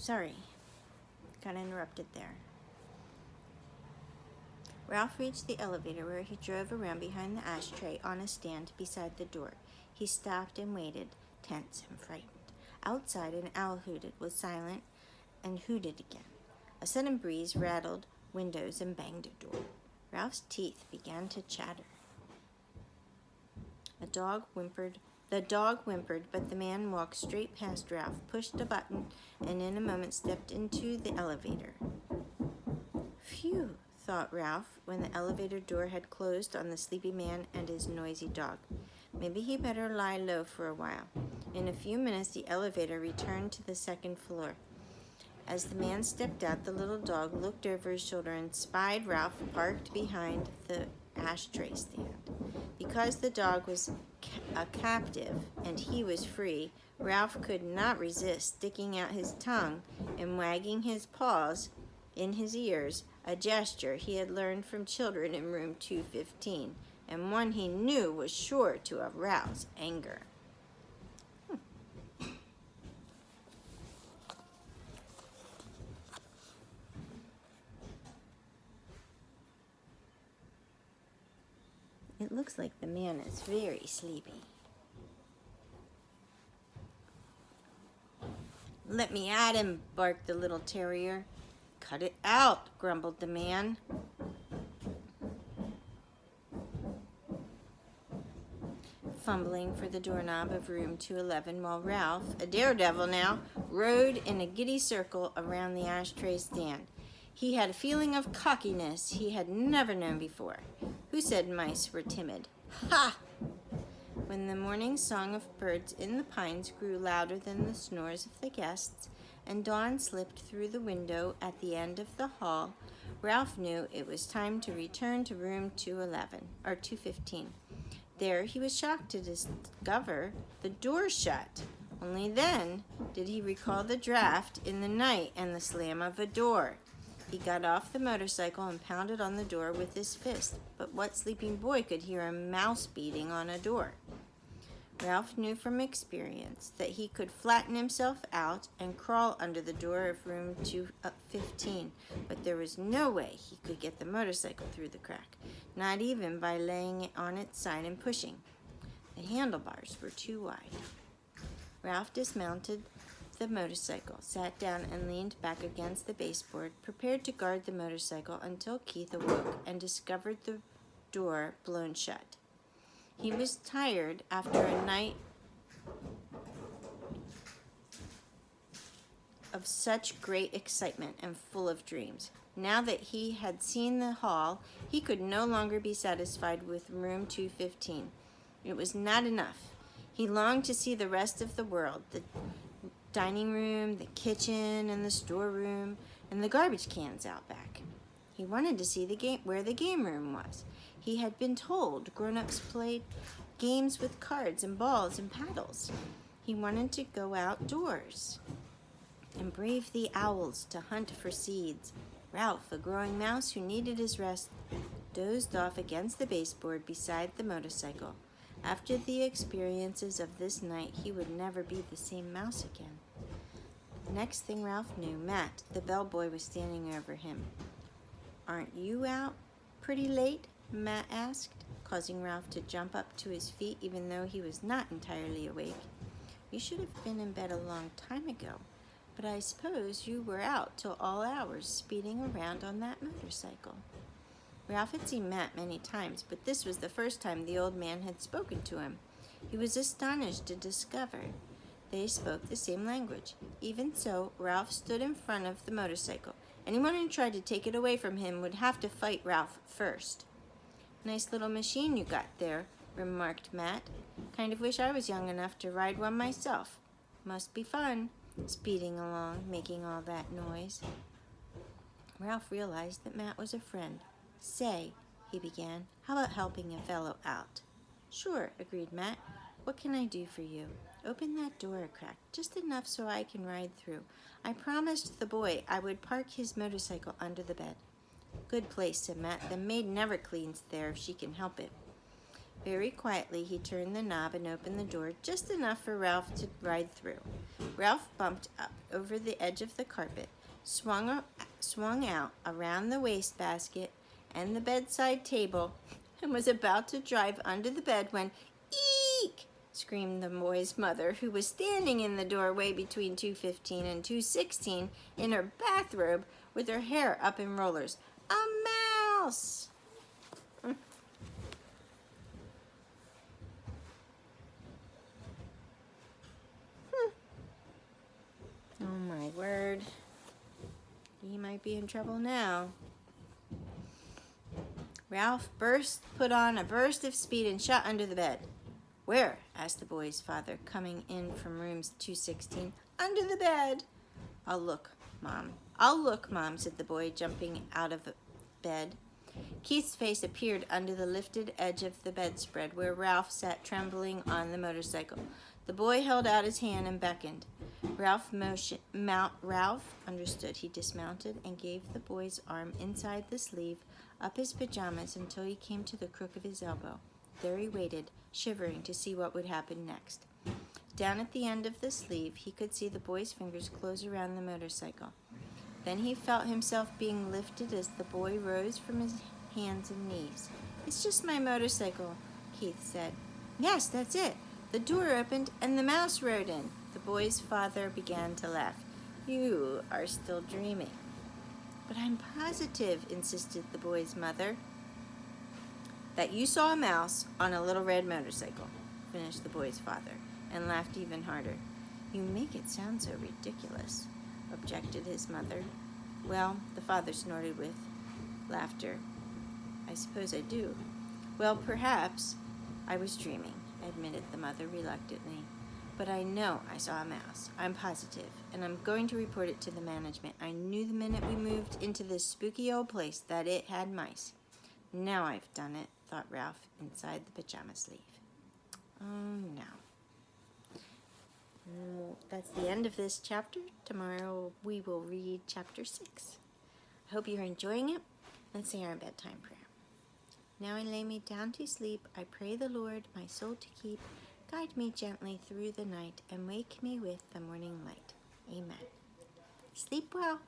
sorry. Got interrupted there. Ralph reached the elevator where he drove around behind the ashtray on a stand beside the door. He stopped and waited, tense and frightened. Outside, an owl was silent and hooted again. A sudden breeze rattled windows and banged a door. Ralph's teeth began to chatter. The dog whimpered, but the man walked straight past Ralph, pushed a button, and in a moment stepped into the elevator. Phew, thought Ralph, when the elevator door had closed on the sleepy man and his noisy dog. Maybe he better lie low for a while. In a few minutes, the elevator returned to the second floor. As the man stepped out, the little dog looked over his shoulder and spied Ralph parked behind the ashtray stand. Because the dog was a captive and he was free, Ralph could not resist sticking out his tongue and wagging his paws in his ears, a gesture he had learned from children in room 215, and one he knew was sure to arouse anger. It looks like the man is very sleepy. "Let me at him," barked the little terrier. "Cut it out," grumbled the man. Fumbling for the doorknob of room 211 while Ralph, a daredevil now, rode in a giddy circle around the ashtray stand. He had a feeling of cockiness he had never known before. Who said mice were timid? Ha! When the morning song of birds in the pines grew louder than the snores of the guests, and dawn slipped through the window at the end of the hall, Ralph knew it was time to return to room 215. There he was shocked to discover the door shut. Only then did he recall the draft in the night and the slam of a door. He got off the motorcycle and pounded on the door with his fist, but what sleeping boy could hear a mouse beating on a door? Ralph knew from experience that he could flatten himself out and crawl under the door of room 215, but there was no way he could get the motorcycle through the crack, not even by laying it on its side and pushing. The handlebars were too wide. Ralph dismounted the motorcycle, sat down, and leaned back against the baseboard, prepared to guard the motorcycle until Keith awoke and discovered the door blown shut. He was tired after a night of such great excitement and full of dreams. Now that he had seen the hall, he could no longer be satisfied with room 215. It was not enough. He longed to see the rest of the world, the dining room, the kitchen, and the storeroom, and the garbage cans out back. He wanted to see where the game room was. He had been told grown-ups played games with cards and balls and paddles. He wanted to go outdoors and brave the owls to hunt for seeds. Ralph, a growing mouse who needed his rest, dozed off against the baseboard beside the motorcycle. After the experiences of this night, he would never be the same mouse again. The next thing Ralph knew, Matt, the bellboy, was standing over him. "Aren't you out pretty late?" Matt asked, causing Ralph to jump up to his feet even though he was not entirely awake. "You should have been in bed a long time ago, but I suppose you were out till all hours speeding around on that motorcycle." Ralph had seen Matt many times, but this was the first time the old man had spoken to him. He was astonished to discover they spoke the same language. Even so, Ralph stood in front of the motorcycle. Anyone who tried to take it away from him would have to fight Ralph first. "Nice little machine you got there," remarked Matt. "Kind of wish I was young enough to ride one myself. Must be fun, speeding along, making all that noise." Ralph realized that Matt was a friend. "Say," he began, "how about helping a fellow out?" "Sure," agreed Matt. "What can I do for you?" "Open that door a crack, just enough so I can ride through. I promised the boy I would park his motorcycle under the bed." "Good place," said Matt. "The maid never cleans there if she can help it." Very quietly, he turned the knob and opened the door just enough for Ralph to ride through. Ralph bumped up over the edge of the carpet, swung out around the wastebasket and the bedside table, and was about to drive under the bed when, "Eek!" screamed the boy's mother, who was standing in the doorway between 2:15 and 2:16 in her bathrobe with her hair up in rollers. "A mouse!" Oh my word. He might be in trouble now. Ralph put on a burst of speed and shot under the bed. "Where?" asked the boy's father, coming in from room 216. "Under the bed." I'll look, Mom, said the boy, jumping out of bed. Keith's face appeared under the lifted edge of the bedspread where Ralph sat trembling on the motorcycle. The boy held out his hand and beckoned. Ralph understood. He dismounted and gave the boy's arm inside the sleeve up his pajamas until he came to the crook of his elbow. There he waited, shivering to see what would happen next. Down at the end of the sleeve, he could see the boy's fingers close around the motorcycle. Then he felt himself being lifted as the boy rose from his hands and knees. "It's just my motorcycle," Keith said. "Yes, that's it." The door opened and the mouse rode in. The boy's father began to laugh. "You are still dreaming." "But I'm positive," insisted the boy's mother. "That you saw a mouse on a little red motorcycle," finished the boy's father, and laughed even harder. "You make it sound so ridiculous," objected his mother. "Well," the father snorted with laughter, "I suppose I do." "Well, perhaps I was dreaming," admitted the mother reluctantly. "But I know I saw a mouse. I'm positive, and I'm going to report it to the management. I knew the minute we moved into this spooky old place that it had mice." "Now I've done it," thought Ralph inside the pajama sleeve. Oh, no. That's the end of this chapter. Tomorrow we will read chapter 6. I hope you're enjoying it. Let's say our bedtime prayer. "Now I lay me down to sleep. I pray the Lord my soul to keep. Guide me gently through the night and wake me with the morning light. Amen." Sleep well.